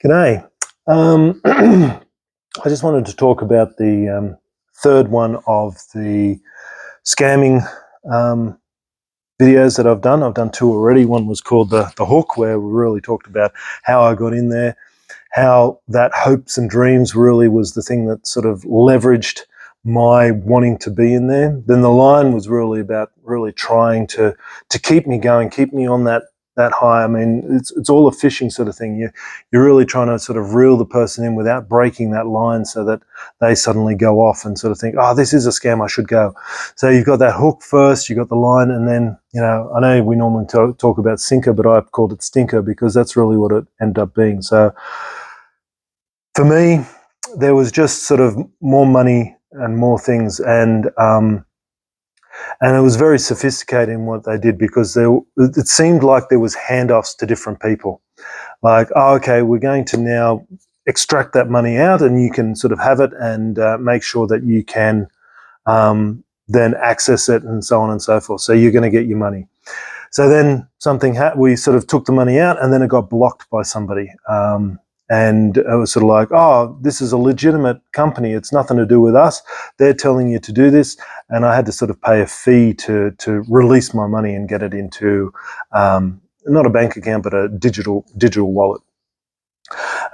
G'day. I just wanted to talk about the third one of the scamming videos that I've done. I've done two already. One was called the Hook, where we really talked about how I got in there, how that hopes and dreams really was the thing that sort of leveraged my wanting to be in there. Then the line was really about really trying to keep me going, keep me on that high. I mean, it's all a fishing sort of thing. You're really trying to sort of reel the person in without breaking that line, so that they suddenly go off and sort of think, oh, this is a scam, I should go. So you've got that hook first, you've got the line, and then, I know we normally talk about sinker, but I've called it stinker because that's really what it ended up being. So for me, there was just sort of more money and more things, and it was very sophisticated in what they did, because it seemed like there was handoffs to different people. Like, oh, okay, we're going to now extract that money out, and you can sort of have it and make sure that you can then access it, and so on and so forth. So you're going to get your money. So then we sort of took the money out, and then it got blocked by somebody. And it was sort of like, oh, this is a legitimate company. It's nothing to do with us. They're telling you to do this. And I had to sort of pay a fee to release my money and get it into not a bank account, but a digital wallet.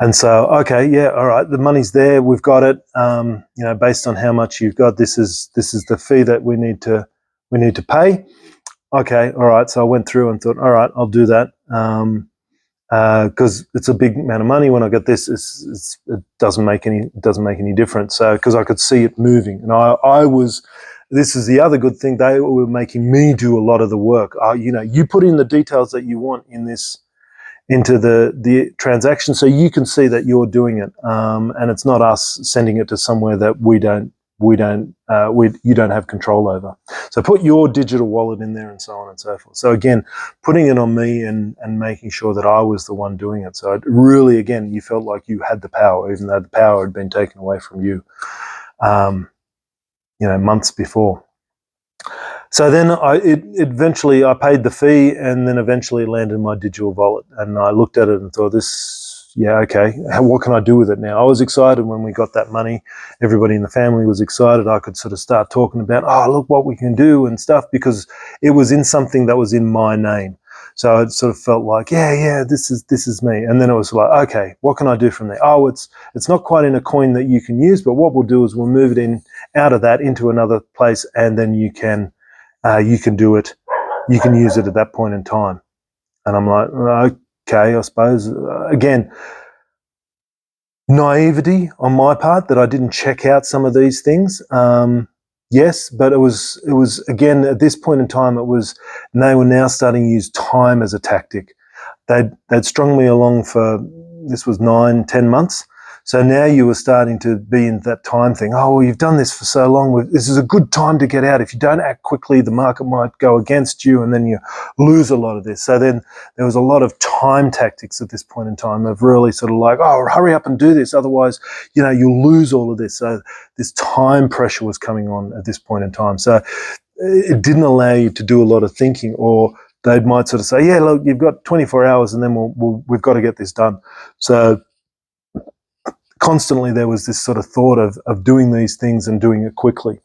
And so, okay, yeah, all right, the money's there. We've got it. Based on how much you've got, this is the fee that we need to pay. Okay, all right. So I went through and thought, all right, I'll do that. Because it's a big amount of money. When I get this, it doesn't make any difference. So because I could see it moving, and I was. This is the other good thing. They were making me do a lot of the work. You put in the details that you want into the transaction, so you can see that you're doing it, and it's not us sending it to somewhere that you don't have control over. So put your digital wallet in there, and so on and so forth. So again, putting it on me and making sure that I was the one doing it. So it really, again, you felt like you had the power, even though the power had been taken away from you, months before. So then eventually I paid the fee, and then eventually it landed in my digital wallet, and I looked at it and thought, okay, what can I do with it now? I was excited when we got that money. Everybody in the family was excited. I could sort of start talking about, oh, look what we can do and stuff, because it was in something that was in my name. So it sort of felt like, yeah, this is me. And then it was like, okay, what can I do from there? Oh, it's not quite in a coin that you can use, but what we'll do is we'll move it out of that into another place, and then you can do it. You can use it at that point in time. And I'm like, okay, I suppose. Again, naivety on my part that I didn't check out some of these things. Yes, but it was again, at this point in time, they were now starting to use time as a tactic. They'd strung me along for, this was 9-10 months. So now you were starting to be in that time thing. Oh, well, you've done this for so long. This is a good time to get out. If you don't act quickly, the market might go against you, and then you lose a lot of this. So then there was a lot of time tactics at this point in time of really sort of like, oh, hurry up and do this. Otherwise, you'll lose all of this. So this time pressure was coming on at this point in time. So it didn't allow you to do a lot of thinking, or they might sort of say, yeah, look, you've got 24 hours and then we've got to get this done. So constantly there was this sort of thought of doing these things and doing it quickly.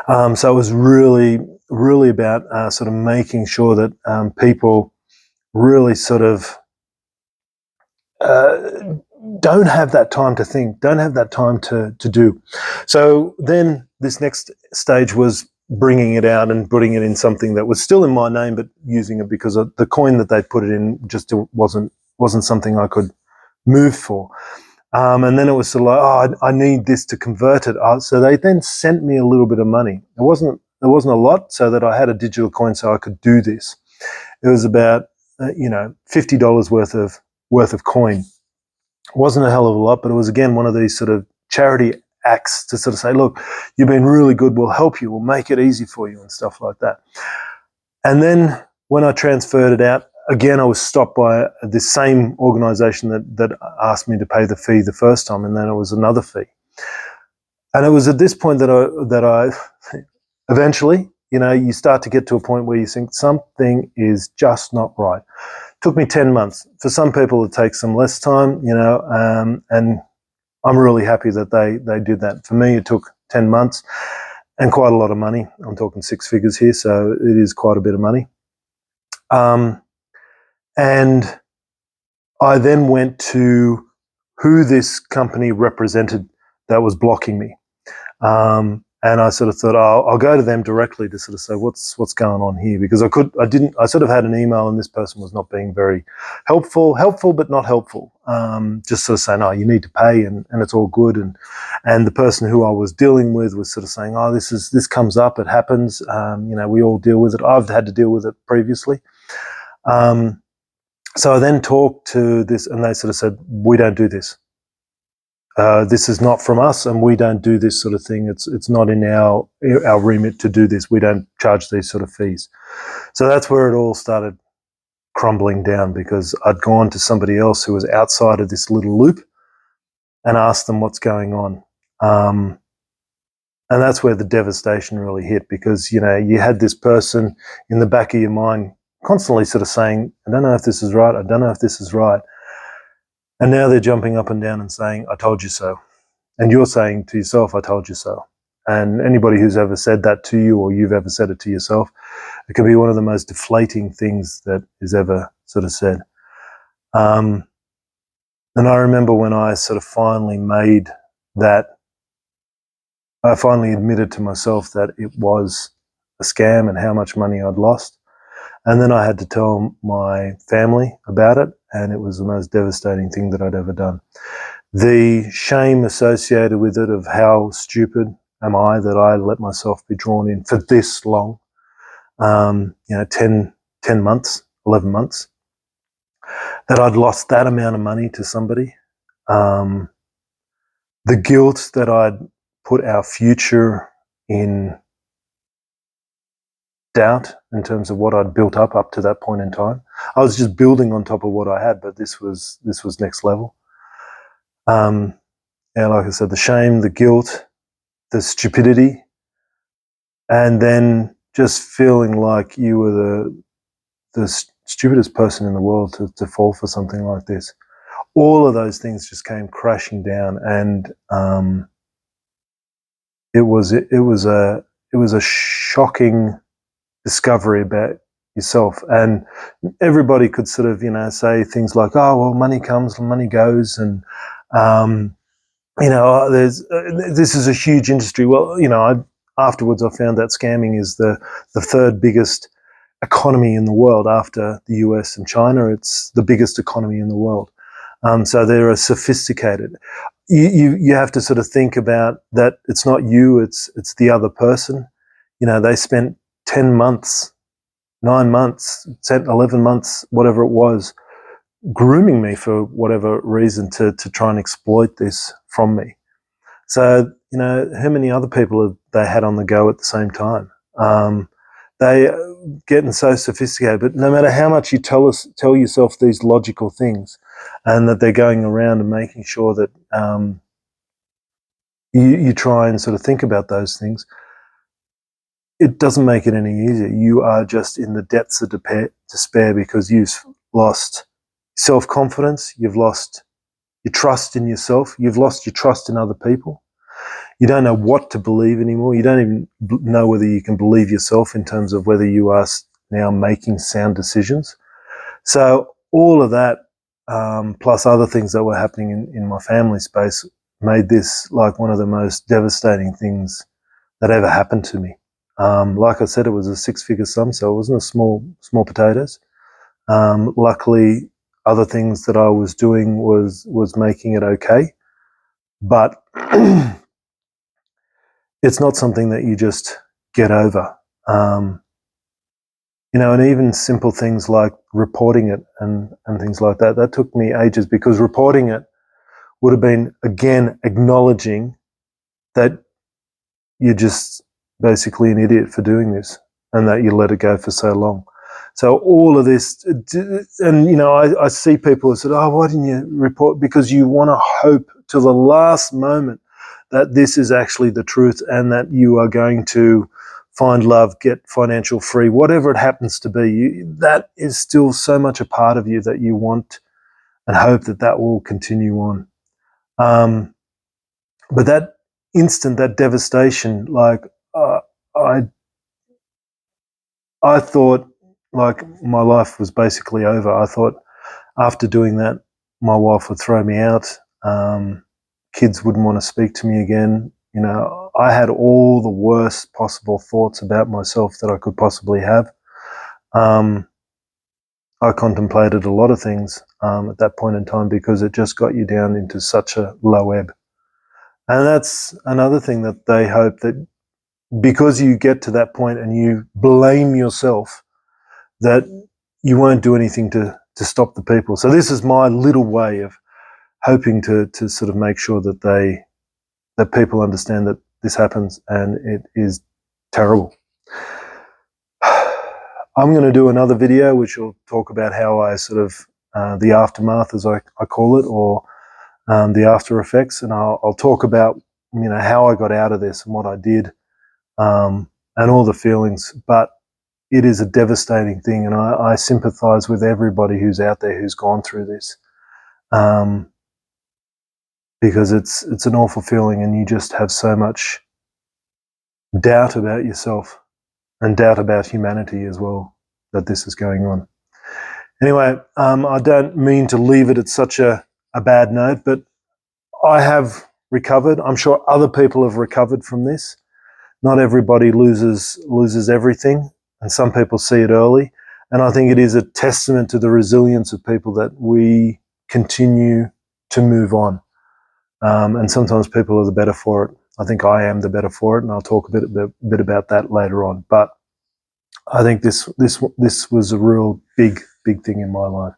So it was really, really about sort of making sure that people really sort of don't have that time to think, don't have that time to do. So then this next stage was bringing it out and putting it in something that was still in my name, but using it because the coin that they put it in just wasn't something I could move for. And then it was sort of like, oh, I need this to convert it. So they then sent me a little bit of money. It wasn't a lot, so that I had a digital coin so I could do this. It was about $50 worth of coin. It wasn't a hell of a lot, but it was, again, one of these sort of charity acts to sort of say, look, you've been really good. We'll help you. We'll make it easy for you and stuff like that. And then when I transferred it out, again, I was stopped by the same organisation that asked me to pay the fee the first time, and then it was another fee. And it was at this point that I eventually, you start to get to a point where you think something is just not right. Took me 10 months. For some people, it takes them less time, and I'm really happy that they did that. For me, it took 10 months and quite a lot of money. I'm talking six figures here, so it is quite a bit of money. And I then went to who this company represented that was blocking me. And I sort of thought, I'll go to them directly to sort of say, what's going on here? Because I sort of had an email and this person was not being very helpful, but not helpful. Just sort of saying, you need to pay and it's all good. And the person who I was dealing with was sort of saying, this comes up, it happens. We all deal with it. I've had to deal with it previously. So I then talked to this and they sort of said, we don't do this. This is not from us, and we don't do this sort of thing. It's not in our remit to do this. We don't charge these sort of fees. So that's where it all started crumbling down, because I'd gone to somebody else who was outside of this little loop and asked them what's going on. And that's where the devastation really hit, because, you had this person in the back of your mind constantly sort of saying, I don't know if this is right. I don't know if this is right. And now they're jumping up and down and saying, I told you so. And you're saying to yourself, I told you so. And anybody who's ever said that to you, or you've ever said it to yourself, it can be one of the most deflating things that is ever sort of said. And I remember when I sort of finally made that, I finally admitted to myself that it was a scam and how much money I'd lost. And then I had to tell my family about it, and it was the most devastating thing that I'd ever done. The shame associated with it of how stupid am I that I let myself be drawn in for this long, 10 months, 11 months, that I'd lost that amount of money to somebody. The guilt that I'd put our future in doubt in terms of what I'd built up to that point in time. I was just building on top of what I had, but this was next level. Like I said, the shame, the guilt, the stupidity, and then just feeling like you were the stupidest person in the world to fall for something like this. All of those things just came crashing down, and it was a shocking discovery about yourself. And everybody could sort of, say things like, oh, well, money comes, money goes, and this is a huge industry. Well, afterwards I found that scamming is the third biggest economy in the world after the US and China. It's the biggest economy in the world. So they're sophisticated. You have to sort of think about that. It's not you, it's the other person. They spent 10 months, 9 months, 10, 11 months, whatever it was, grooming me for whatever reason to try and exploit this from me. So, how many other people have they had on the go at the same time? They are getting so sophisticated, but no matter how much you tell yourself these logical things, and that they're going around and making sure that you try and sort of think about those things, it doesn't make it any easier. You are just in the depths of despair because you've lost self-confidence, you've lost your trust in yourself, you've lost your trust in other people. You don't know what to believe anymore. You don't even know whether you can believe yourself in terms of whether you are now making sound decisions. So all of that, plus other things that were happening in my family space, made this like one of the most devastating things that ever happened to me. Like I said, it was a six-figure sum, so it wasn't a small potatoes. Luckily, other things that I was doing was making it okay, but it's not something that you just get over. And even simple things like reporting it and things like that, that took me ages, because reporting it would have been, again, acknowledging that you're just basically an idiot for doing this and that you let it go for so long. So all of this, and I see people who said, oh, why didn't you report? Because you want to hope to the last moment that this is actually the truth and that you are going to find love, get financial free, whatever it happens to be, that is still so much a part of you that you want and hope that that will continue on. But that instant, that devastation, like I thought like my life was basically over. I thought after doing that, my wife would throw me out. Kids wouldn't want to speak to me again. You know, I had all the worst possible thoughts about myself that I could possibly have. I contemplated a lot of things at that point in time because it just got you down into such a low ebb. And that's another thing that they hope that because you get to that point and you blame yourself, that you won't do anything to stop the people. So this is my little way of hoping to sort of make sure that that people understand that this happens and it is terrible. I'm going to do another video which will talk about how I sort of the aftermath, as I call it, or the after effects, and I'll talk about, you know, how I got out of this and what I did, and all the feelings. But it is a devastating thing, and I sympathise with everybody who's out there who's gone through this, because it's an awful feeling, and you just have so much doubt about yourself and doubt about humanity as well that this is going on. Anyway, I don't mean to leave it at such a bad note, but I have recovered. I'm sure other people have recovered from this. Not everybody loses everything, and some people see it early. And I think it is a testament to the resilience of people that we continue to move on. And sometimes people are the better for it. I think I am the better for it, and I'll talk a bit about that later on. But I think this was a real big thing in my life.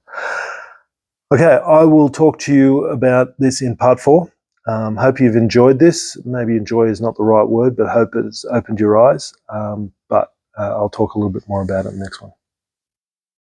Okay, I will talk to you about this in part 4. Hope you've enjoyed this. Maybe enjoy is not the right word, but hope it's opened your eyes. But I'll talk a little bit more about it in the next one.